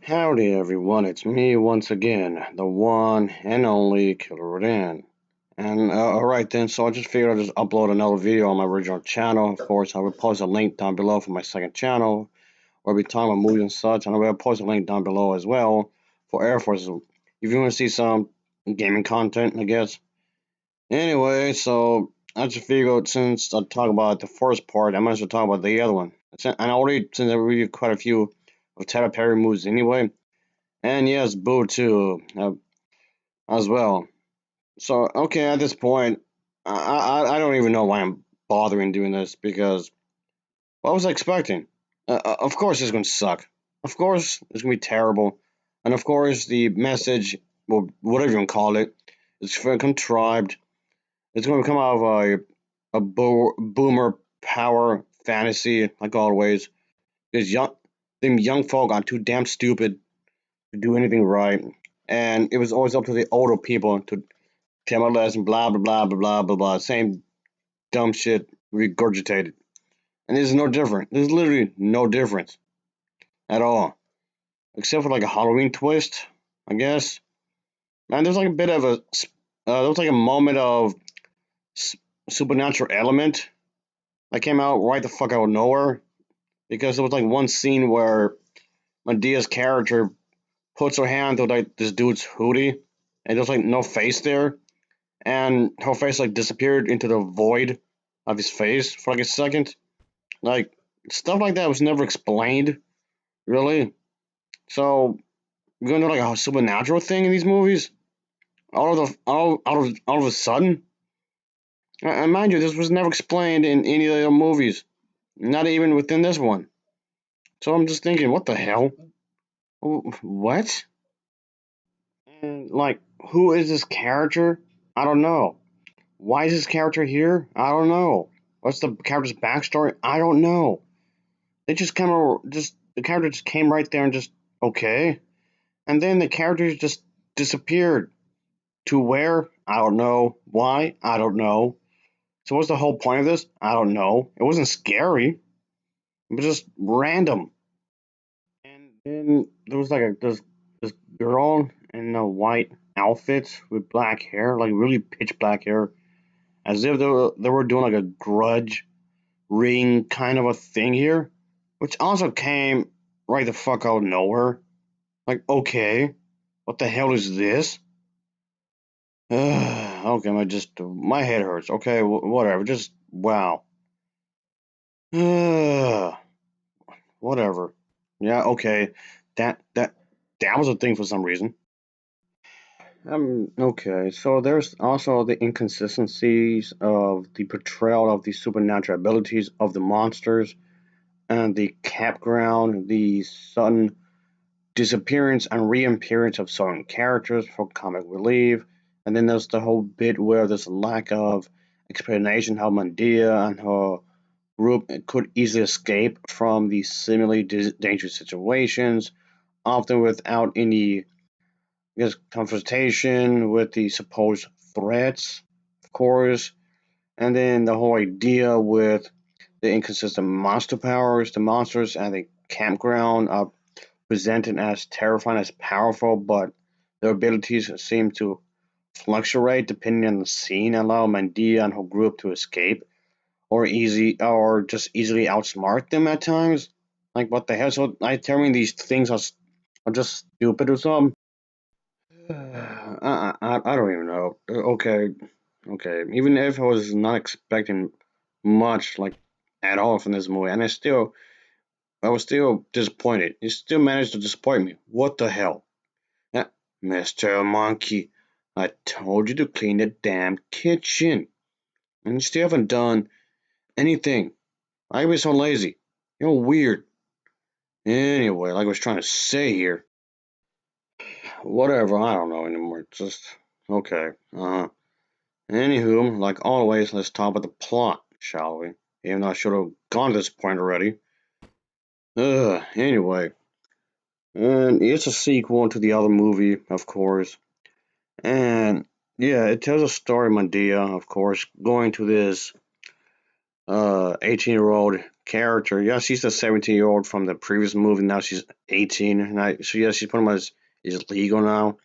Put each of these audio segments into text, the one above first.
Howdy everyone, it's me once again, the one and only Killerrodan. And alright then, so I just figured I'd just upload another video on my original channel. Of course, I will post a link down below for my second channel, where I'll be talking about movies and such, and I will post a link down below as well for Air Force. If you want to see some gaming content, I guess. Anyway, so I just figured since I talk about the first part, I might as well talk about the other one. And since I reviewed quite a few of Tyler Perry movies anyway, and yes, Boo too, as well. So okay, at this point, I don't even know why I'm bothering doing this because what was I expecting? Of course it's gonna suck. Of course it's gonna be terrible, and of course the message, well, whatever you want to call it, is contrived. It's gonna come out of a boomer power fantasy like always. Because them young folk are too damn stupid to do anything right, and it was always up to the older people to tell my lesson, blah blah blah blah blah blah blah. Same dumb shit regurgitated, and there's no different. There's literally no difference at all, except for like a Halloween twist, I guess. Man, there's like a bit of there was like a moment of supernatural element that came out right the fuck out of nowhere because there was like one scene where Medea's character puts her hand to like this dude's hoodie, and there's like no face there, and her face like disappeared into the void of his face for like a second. Like stuff like that was never explained, really. So you're gonna do like a supernatural thing in these movies, all of a sudden. And mind you, this was never explained in any of the other movies, not even within this one. So I'm just thinking, what the hell? What? And like, who is this character? I don't know. Why is this character here? I don't know. What's the character's backstory? I don't know. They just kind of just the character just came right there and just okay, and then the character just disappeared to where? I don't know. Why? I don't know. So what's the whole point of this? I don't know. It wasn't scary. It was just random. And then there was like this girl in a white outfit with black hair, like really pitch black hair, as if they were doing like a grudge ring kind of a thing here, which also came right the fuck out of nowhere. Like, okay, what the hell is this? Okay, my head hurts. Okay, whatever. Just wow. Whatever. Yeah, okay. That was a thing for some reason. Okay. So there's also the inconsistencies of the portrayal of the supernatural abilities of the monsters and the campground, the sudden disappearance and reappearance of certain characters for comic relief. And then there's the whole bit where there's a lack of explanation how Mandea and her group could easily escape from these seemingly dangerous situations, often without any, I guess, confrontation with the supposed threats, of course. And then the whole idea with the inconsistent monster powers, the monsters and the campground are presented as terrifying as powerful, but their abilities seem to fluctuate depending on the scene, allow Mandea and her group to escape or just easily outsmart them at times. Like what the hell? So I tell me these things are just stupid or something. I don't even know. Okay, okay. Even if I was not expecting much, like at all from this movie, and I was still disappointed. You still managed to disappoint me. What the hell? Mr. Monkey, I told you to clean the damn kitchen, and you still haven't done anything. I was so lazy. You're weird. Anyway, like I was trying to say here, whatever, I don't know anymore. Just okay. Anywho, like always, let's talk about the plot, shall we? Even though I should have gone to this point already. Anyway, and it's a sequel to the other movie, of course. And yeah, it tells a story of Medea, of course, going to this 18-year-old character. Yeah, she's the 17-year-old from the previous movie. Now she's 18, and so yeah, she's pretty much is legal now.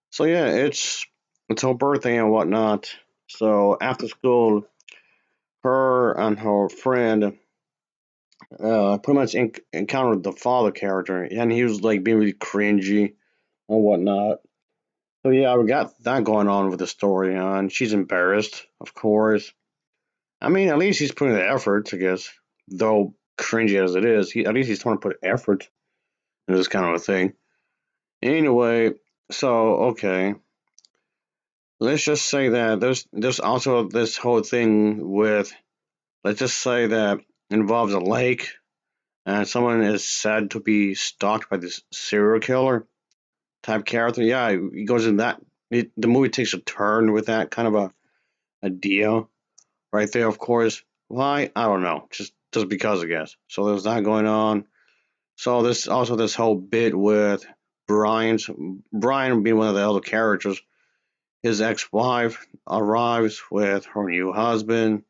So yeah, it's her birthday and whatnot. So after school, her and her friend pretty much encountered the father character, and he was like being really cringy and whatnot. So yeah, we got that going on with the story, and she's embarrassed, of course. I mean, at least he's putting the effort, I guess. Though cringy as it is, at least he's trying to put effort into this kind of a thing. Anyway, so okay, let's just say that there's also this whole thing with, let's just say that involves a lake, and someone is said to be stalked by this serial killer type character. Yeah, he goes in that. The movie takes a turn with that kind of a deal right there. Of course, why I don't know, just because I guess. So there's that going on. So this also this whole bit with Brian being one of the other characters. His ex-wife arrives with her new husband,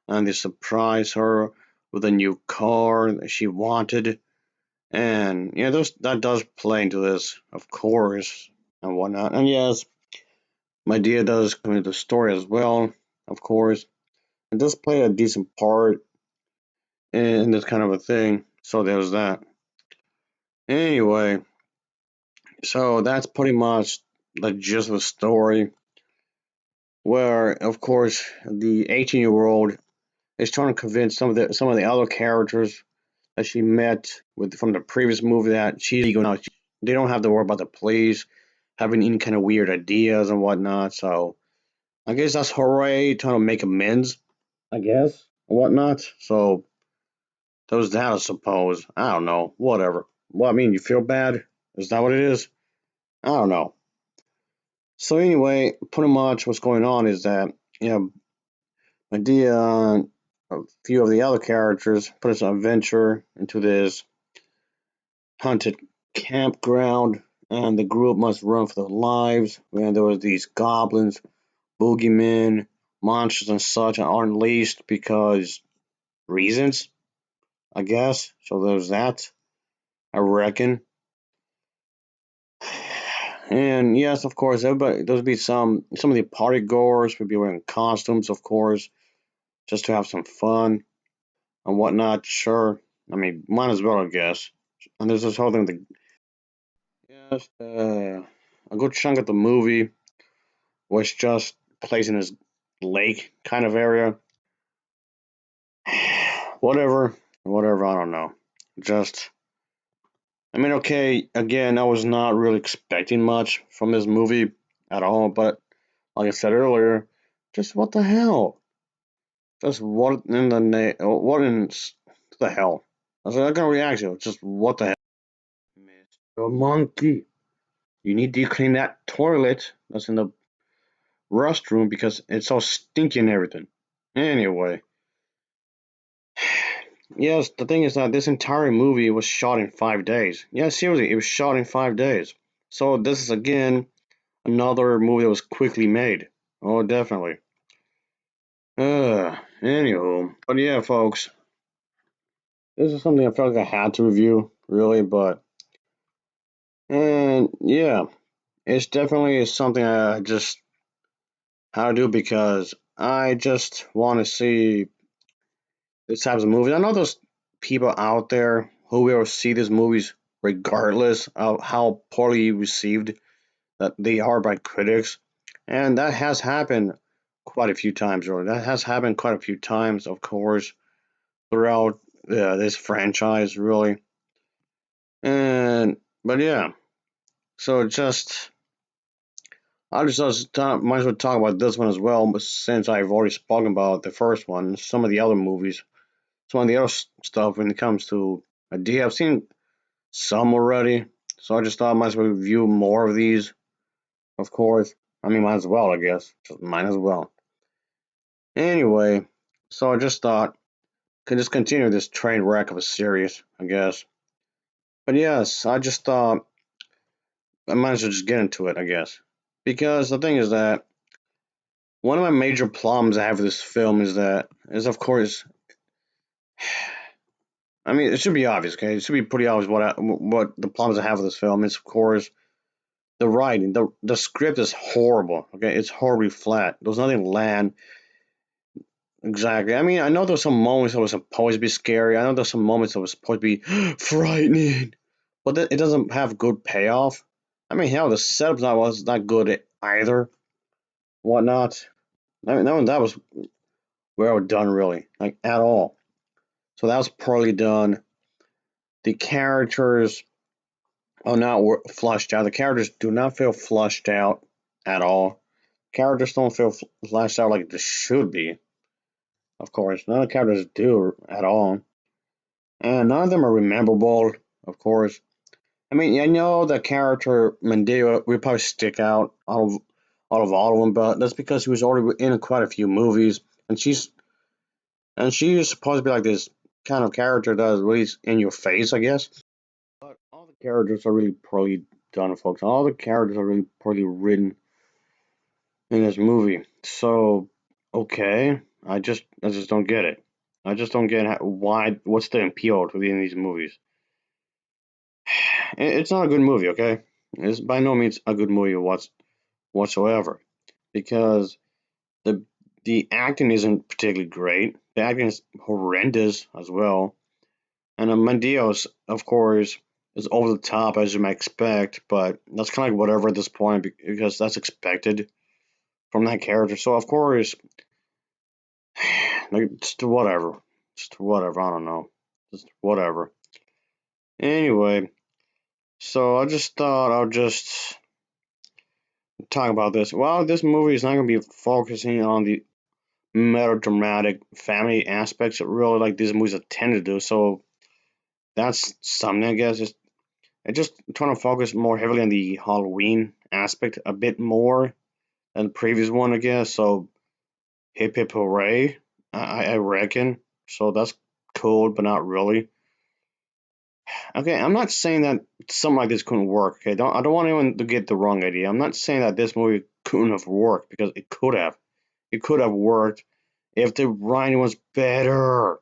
and they surprise her with a new car that she wanted. And yeah, that does play into this, of course, and whatnot. And yes, Madea does come into the story as well, of course. It does play a decent part in this kind of a thing. So there's that. Anyway, so that's pretty much the gist of the story. Where, of course, the 18-year-old is trying to convince some of the other characters that she met with from the previous movie that she's legal now. They don't have to worry about the police having any kind of weird ideas and whatnot. So I guess that's her way trying to make amends, I guess, and whatnot. So those that I suppose. I don't know. Whatever. Well, I mean, you feel bad? Is that what it is? I don't know. So anyway, pretty much what's going on is that you know Medea and a few of the other characters put us on a venture into this haunted campground, and the group must run for their lives. And there was these goblins, boogeymen, monsters, and such are unleashed because reasons, I guess. So there's that, I reckon. And yes, of course, everybody. There'll be some of the party goers would be wearing costumes, of course, just to have some fun and whatnot. Sure, I mean, might as well, I guess. And there's this whole thing. Yes, a good chunk of the movie was just placed in this lake kind of area. Whatever, whatever. I don't know. Just, I mean, okay. Again, I was not really expecting much from this movie at all, but like I said earlier, just what the hell? Just what in the what in the hell? I was not gonna react to it. Just what the hell, Mr. Monkey? You need to clean that toilet that's in the restroom because it's all stinky and everything. Anyway, yes, the thing is that this entire movie was shot in 5 days. Yeah, seriously, it was shot in 5 days. So this is again another movie that was quickly made. Oh, definitely. Anywho, but yeah, folks, this is something I felt like I had to review, really. But and yeah, it's definitely something I just how to do because I just want to see this type of movies. I know there's people out there who will see these movies regardless of how poorly received that they are by critics, and that has happened quite a few times. Really, that has happened quite a few times, of course, throughout this franchise, really. And but yeah, so just might as well talk about this one as well, but since I've already spoken about the first one, some of the other movies, some of the other stuff when it comes to idea, I've seen some already, so I just thought I might as well review more of these. Of course, I mean, might as well, I guess, just might as well. Anyway, so I just thought could just continue this train wreck of a series, I guess. But yes, I just thought I might as well just get into it, I guess, because the thing is that one of my major problems I have with this film is of course I mean, it should be obvious, okay? It should be pretty obvious what the problems I have with this film is. Of course, the writing, the script is horrible. Okay, it's horribly flat. There's nothing land exactly. I mean, I know there's some moments that were supposed to be scary. I know there's some moments that were supposed to be frightening, but it doesn't have good payoff. I mean, hell, the setup was not good either. Whatnot. I mean, that was well done, really, like at all. So that was poorly done. The characters are not flushed out. The characters do not feel flushed out at all. Characters don't feel flushed out like they should be. Of course, none of the characters do at all, and none of them are memorable. Of course, I mean, I know the character Madea will probably stick out of all of them, but that's because he was already in quite a few movies, and she's supposed to be like this kind of character that is really in your face, I guess. But all the characters are really poorly done, folks. All the characters are really poorly written in this movie. So, okay, I just don't get it. I just don't get why. What's the appeal to these movies? It's not a good movie, okay? It's by no means a good movie whatsoever because the the acting isn't particularly great. The acting is horrendous as well. And Mendios, of course, is over the top as you might expect, but that's kind of like whatever at this point because that's expected from that character. So of course, like just whatever. I don't know, just whatever. Anyway, so I just thought I'll just talk about this. Well, this movie is not going to be focusing on the melodramatic family aspects that really like these movies tend to do. So that's something I guess. I just trying to focus more heavily on the Halloween aspect a bit more than the previous one, I guess. So hip hip hooray, I reckon. So that's cool, but not really. Okay, I'm not saying that something like this couldn't work. Okay, I don't want anyone to get the wrong idea. I'm not saying that this movie couldn't have worked because it could have. It could have worked if the writing was better.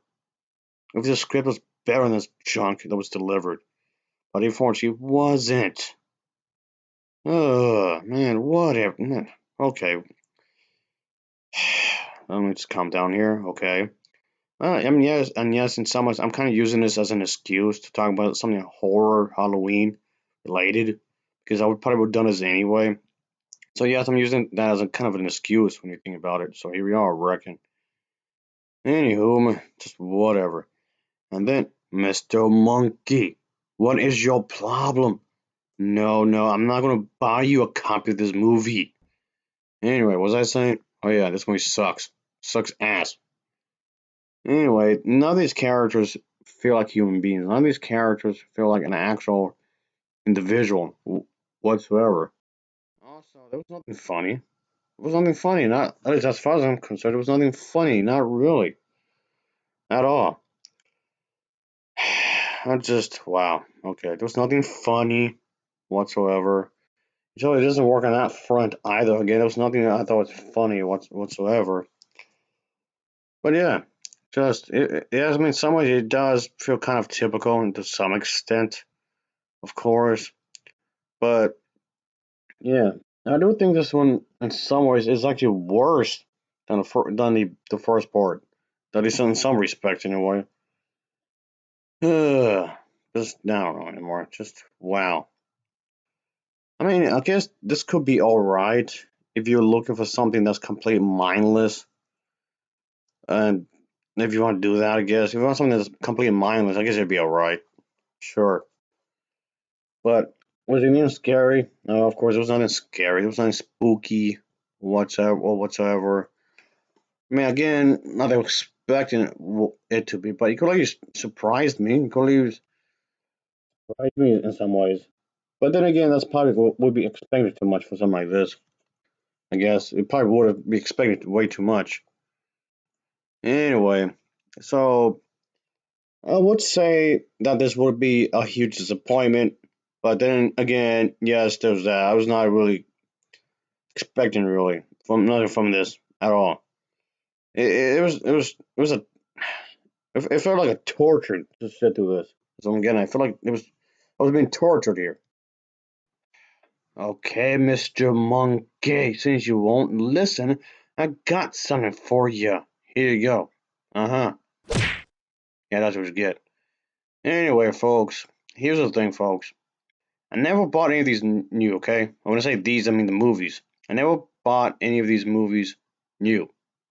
If the script was better than this junk that was delivered. But unfortunately, it wasn't. Oh man, whatever. Okay, let me just calm down here. Okay. I mean, yes, and yes, in some ways, I'm kind of using this as an excuse to talk about something horror, Halloween related, because I would probably would have done this anyway. So yes, I'm using that as a kind of an excuse when you think about it. So here we are, I reckon. Anywho, just whatever. And then, Mr. Monkey, what is your problem? No, no, I'm not gonna buy you a copy of this movie. Anyway, what was I saying? Oh yeah, this movie sucks. Sucks ass. Anyway, none of these characters feel like human beings. None of these characters feel like an actual individual whatsoever. Also, there was nothing funny. There was nothing funny. Not at least as far as I'm concerned, there was nothing funny. Not really at all. I just wow. Okay, there was nothing funny whatsoever. So it doesn't work on that front either. Again, there was nothing that I thought was funny whatsoever. But yeah, just I mean, in some ways it does feel kind of typical and to some extent, of course. But yeah, I do think this one in some ways is actually worse than the first part. That is in some respects anyway. Just I don't know anymore. Just wow. I mean, I guess this could be all right if you're looking for something that's completely mindless, and if you want to do that, I guess if you want something that's completely mindless, I guess it'd be all right. Sure. But was it even scary? No, of course it was nothing scary. It was nothing spooky whatsoever. I mean, again, not expecting it to be, but it could have surprised me. It could have surprised me in some ways. But then again, that's probably what would be expected too much for something like this. I guess it probably would have been expected way too much. Anyway, so I would say that this would be a huge disappointment. But then again, yes, there's that. I was not really expecting really from nothing from this at all. It was It felt like a torture to sit through this. So again, I feel like I was being tortured here. Okay, Mr. Monkey, since you won't listen, I got something for you. Here you go. Uh-huh. Yeah, that's what you get. Anyway, folks, here's the thing, folks. I never bought any of these new, okay? When I say these, I mean the movies. I never bought any of these movies new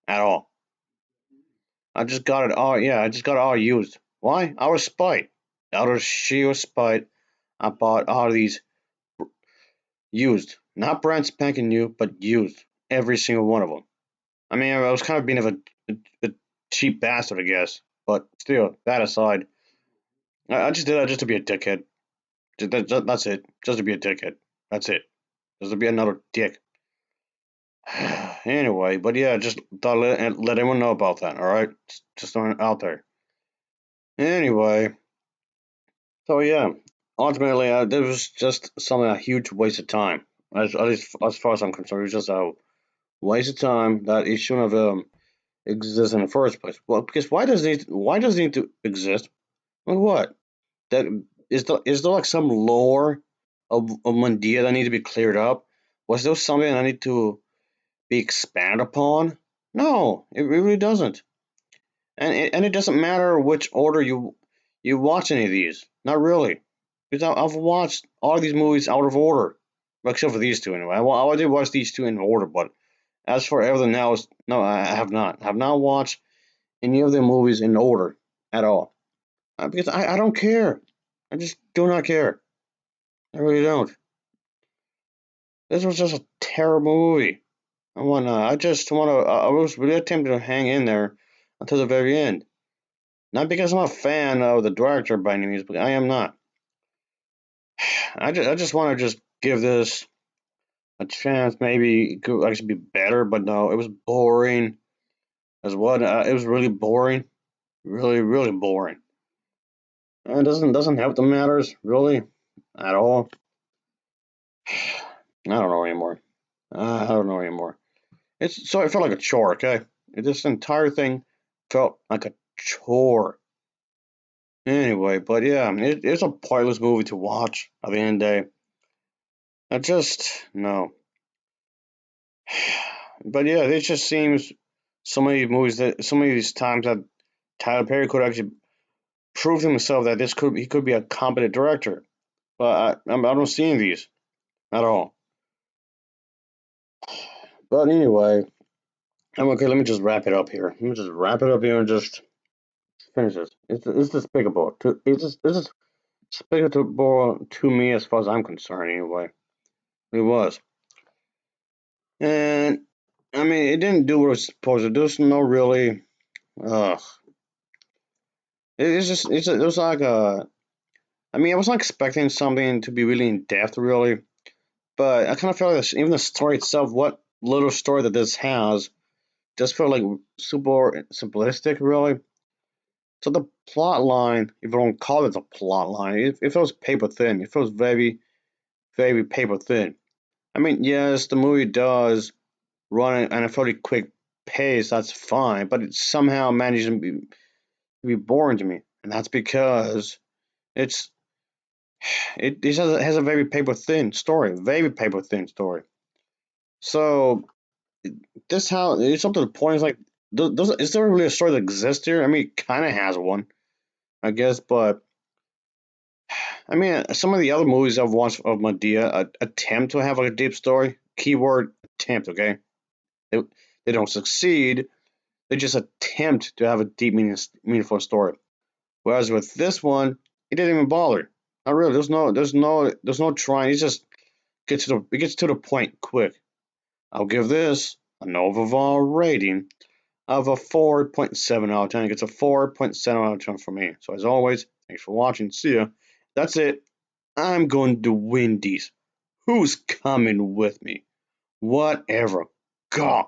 at all. I just got it all, yeah, I just got it all used. Why? Out of spite. Out of sheer spite, I bought all of these used. Not brand spanking new, but used. Every single one of them. I mean, I was kind of being a cheap bastard, I guess. But still, that aside, I just did that just to be a dickhead. That's it. Just to be a dickhead. That's it. Just to be another dick. Anyway, but yeah, just thought let everyone know about that, alright? Just throwing it out there. Anyway, so yeah, ultimately, this was just something a huge waste of time. At least as far as I'm concerned, it was just a waste of time that it shouldn't have exist in the first place. Well, because why does it need to exist? Like what? That is there like some lore of Mundia that need to be cleared up? Was there something that need to be expanded upon? No, it really doesn't. And it doesn't matter which order you watch any of these. Not really, because I've watched all of these movies out of order, except for these two anyway. I did watch these two in order, but as for everything else, no, I have not. I have not watched any of the movies in order at all. Because I don't care. I just do not care. I really don't. This was just a terrible movie. I just want to. I was really tempted to hang in there until the very end. Not because I'm a fan of the director by any means, but I am not. I just want to just give this a chance. Maybe it could actually be better, but no, it was boring as well. It was really boring, really boring. It doesn't help the matters really at all. I don't know anymore. I don't know anymore. It felt like a chore. Okay, this entire thing felt like a chore. Anyway, but yeah, it's a pointless movie to watch at the end of the day. I just no. But yeah, it just seems so many of these times that Tyler Perry could actually prove to himself that he could be a competent director. But I don't see any of these at all. But anyway, okay. Let me just wrap it up here. Let me just wrap it up here and just finish this. It's despicable. This is despicable to me as far as I'm concerned. Anyway, it was, and I mean, it didn't do what it was supposed to. There's no really. Ugh. It was like a. I mean, I wasn't expecting something to be really in depth, really, but I kind of felt like even the story itself, what little story that this has, just felt like super simplistic, really. So the plot line, if I don't call it a plot line, it feels paper thin. It feels very paper thin. I mean, yes, the movie does run at a fairly quick pace. That's fine, but it somehow manages to be boring to me, and that's because it's it has a very paper thin story, very paper thin story. So this how it's up to the point. It's like, is there really a story that exists here? I mean, it kind of has one, I guess, but I mean, some of the other movies I've watched of Madea attempt to have like a deep story. Keyword attempt. Okay, they, they don't succeed. They just attempt to have a deep, meaningful story. Whereas with this one, it didn't even bother. Not really. There's no trying. It gets to the point quick. I'll give this an overall rating of a 4.7 out of 10. It gets a 4.7 out of 10 for me. So as always, thanks for watching. See ya. That's it. I'm going to Wendy's. Who's coming with me? Whatever. God.